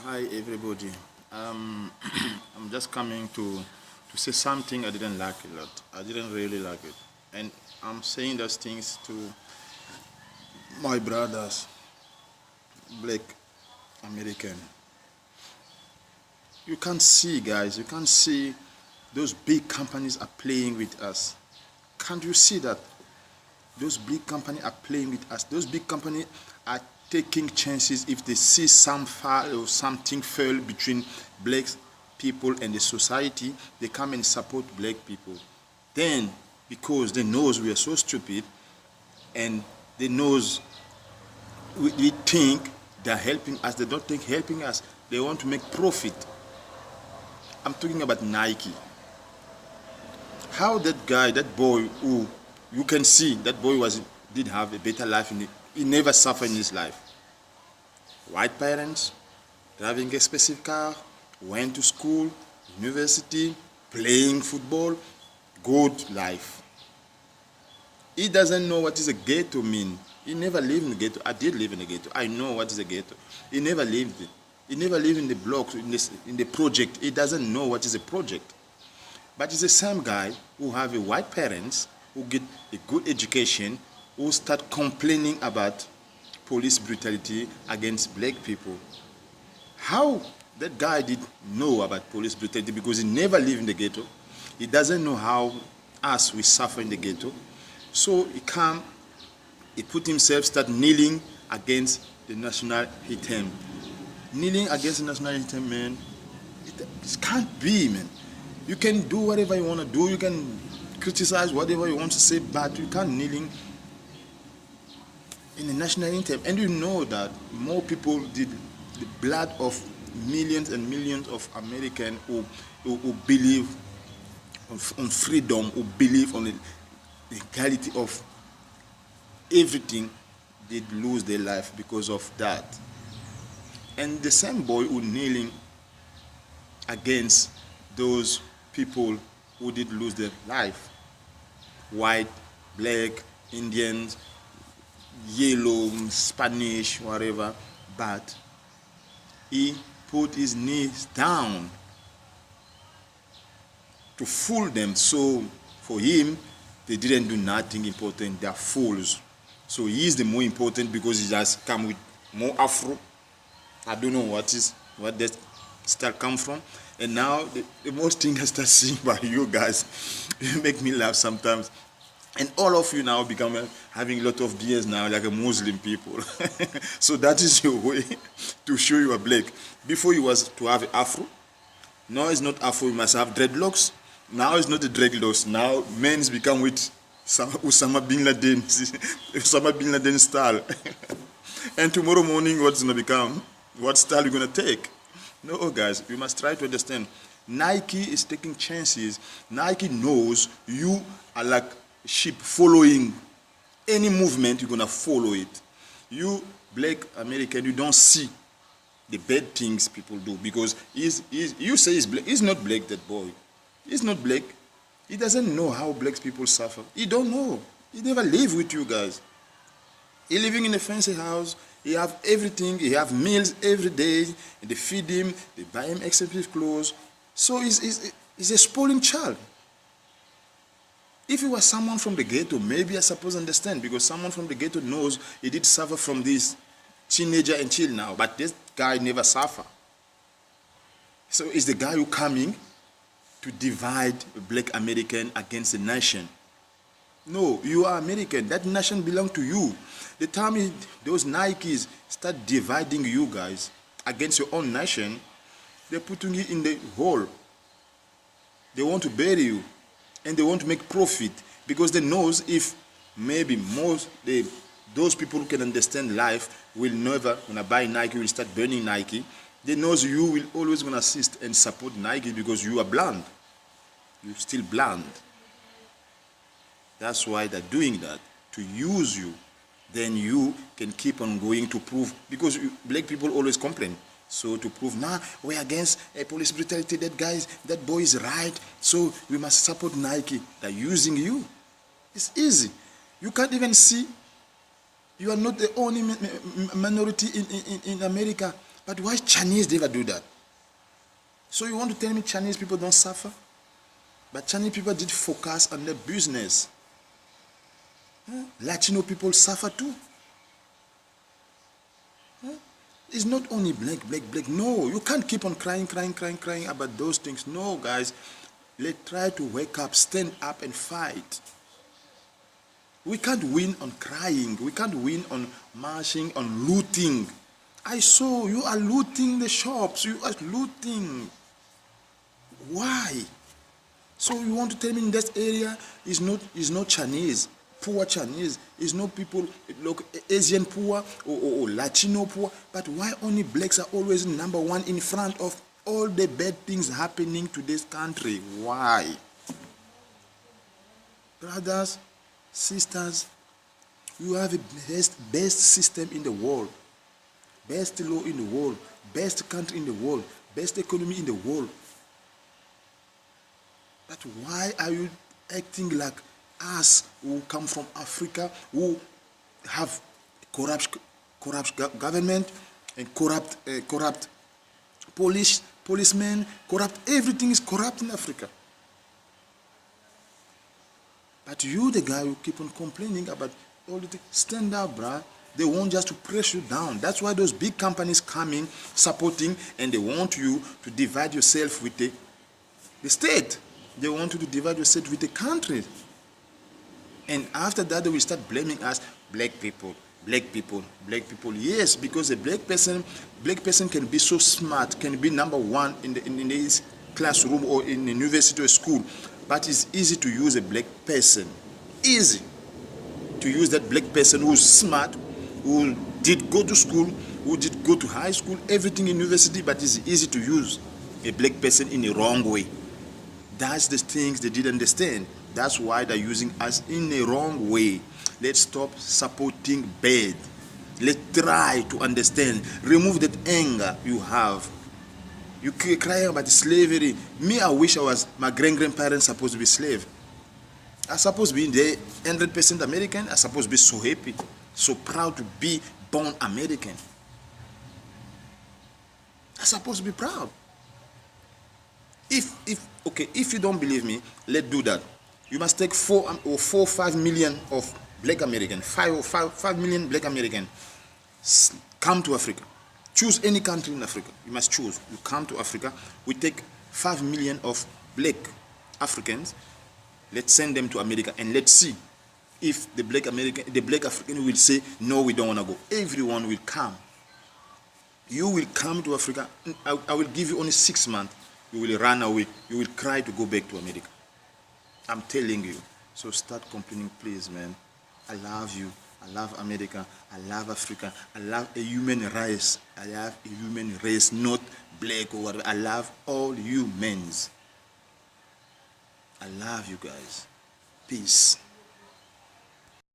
Hi everybody. I'm just coming to say something I didn't like a lot. I didn't really like it, and I'm saying those things to my brothers, Black American. You can't see, guys. You can't see those big companies are playing with us. Can't you see that? Those big companies are playing with us. Those big companies are taking chances if they see some fall or something fail between black people and the society, they come and support black people. Then, because they knows we are so stupid and they knows we think they're helping us, they don't think helping us. They want to make profit. I'm talking about Nike. How that guy, that boy who you can see that boy did have a better life he never suffered in his life. White parents, driving a specific car, went to school, university, playing football, good life. He doesn't know what is a ghetto mean. He never lived in the ghetto. I did live in the ghetto. I know what is a ghetto. He never lived it. He never lived in the blocks, in the project. He doesn't know what is a project. But it's the same guy who have a white parents, who get a good education, who start complaining about police brutality against black people. How that guy did know about police brutality? Because he never lived in the ghetto. He doesn't know how us we suffer in the ghetto. So he put himself, start kneeling against the national anthem. Kneeling against the national anthem, man, it can't be, man. You can do whatever you want to do. You can criticize whatever you want to say, but you can't kneeling in the national anthem. And you know that more people did the blood of millions and millions of Americans who believe on freedom, who believe on the equality of everything, did lose their life because of that. And the same boy who kneeling against those people who did lose their life, white, black, Indians, yellow, Spanish, whatever, but he put his knees down to fool them. So for him, they didn't do nothing important. They are fools. So he is the more important because he just come with more Afro. I don't know what that start come from. And now the most thing I start seeing by you guys, you make me laugh sometimes. And all of you now become having a lot of beards now, like a Muslim people. So that is your way to show you are black. Before you was to have Afro. Now it's not Afro, you must have dreadlocks. Now it's not the dreadlocks. Now men's become with Osama bin Laden, Osama bin Laden style. And tomorrow morning, what's gonna become? What style you gonna take? No, guys, you must try to understand. Nike is taking chances. Nike knows you are like sheep following any movement. You're gonna follow it. You black American, you don't see the bad things people do because you say he's black. He's not black. That boy, he's not black. He doesn't know how black people suffer. He don't know. He never lived with you guys. He living in a fancy house. He have everything. He have meals every day. They feed him. They buy him expensive clothes. So he's a spoiling child. If he was someone from the ghetto, maybe I suppose understand because someone from the ghetto knows he did suffer from this teenager until now. But this guy never suffer. So it's the guy who coming to divide black American against the nation. No, you are American. That nation belongs to you. The time those Nikes start dividing you guys against your own nation, they're putting you in the hole. They want to bury you. And they want to make profit because they knows if maybe those people who can understand life will never, when I buy Nike, will start burning Nike. They knows you will always gonna assist and support Nike because you are blind. You're still blind. That's why they're doing that, to use you. Then you can keep on going to prove, because black people always complain. So to prove, we're against police brutality, that boy is right, so we must support Nike. They're using you. It's easy. You can't even see. You are not the only minority in America But why Chinese never do that? So you want to tell me Chinese people don't suffer? But Chinese people did focus on their business. Latino people suffer too. It's not only black. No, you can't keep on crying about those things. No, guys. Let's try to wake up, stand up and fight. We can't win on crying. We can't win on marching, on looting. I saw you are looting the shops. You are looting. Why? So you want to tell me in that area is not Chinese, poor Chinese, is no people, look, Asian poor or Latino poor, but why only blacks are always number one in front of all the bad things happening to this country? Why? Brothers, sisters, you have the best system in the world, best law in the world, best country in the world, best economy in the world. But why are you acting like us who come from Africa, who have corrupt government and corrupt policemen, corrupt, everything is corrupt in Africa. But you, the guy who keep on complaining about all the things, stand up, bruh. They want just to press you down. That's why those big companies come in, supporting, and they want you to divide yourself with the state. They want you to divide yourself with the country. And after that, they will start blaming us, black people. Yes, because a black person can be so smart, can be number one in his classroom or in the university or school. But it's easy to use a black person. Easy to use that black person who's smart, who did go to school, who did go to high school, everything in university, but it's easy to use a black person in the wrong way. That's the things they didn't understand. That's why they're using us in the wrong way. Let's stop supporting bad. Let's try to understand. Remove that anger you have. You cry about slavery. Me, I wish my grandparents supposed to be slave. I'm supposed to be there 100% American. I'm supposed to be so happy, so proud to be born American. I'm supposed to be proud. If you don't believe me, let's do that. You must take 4 or 5 million of black American, 5 million black American, come to Africa. Choose any country in Africa. You must choose. You come to Africa. We take 5 million of black Africans. Let's send them to America and let's see if the black African will say, no, we don't want to go. Everyone will come. You will come to Africa. I will give you only 6 months. You will run away. You will cry to go back to America. I'm telling you. So start complaining, please, man. I love you. I love America. I love Africa. I love a human race. I love a human race, not black or whatever. I love all humans. I love you guys. Peace.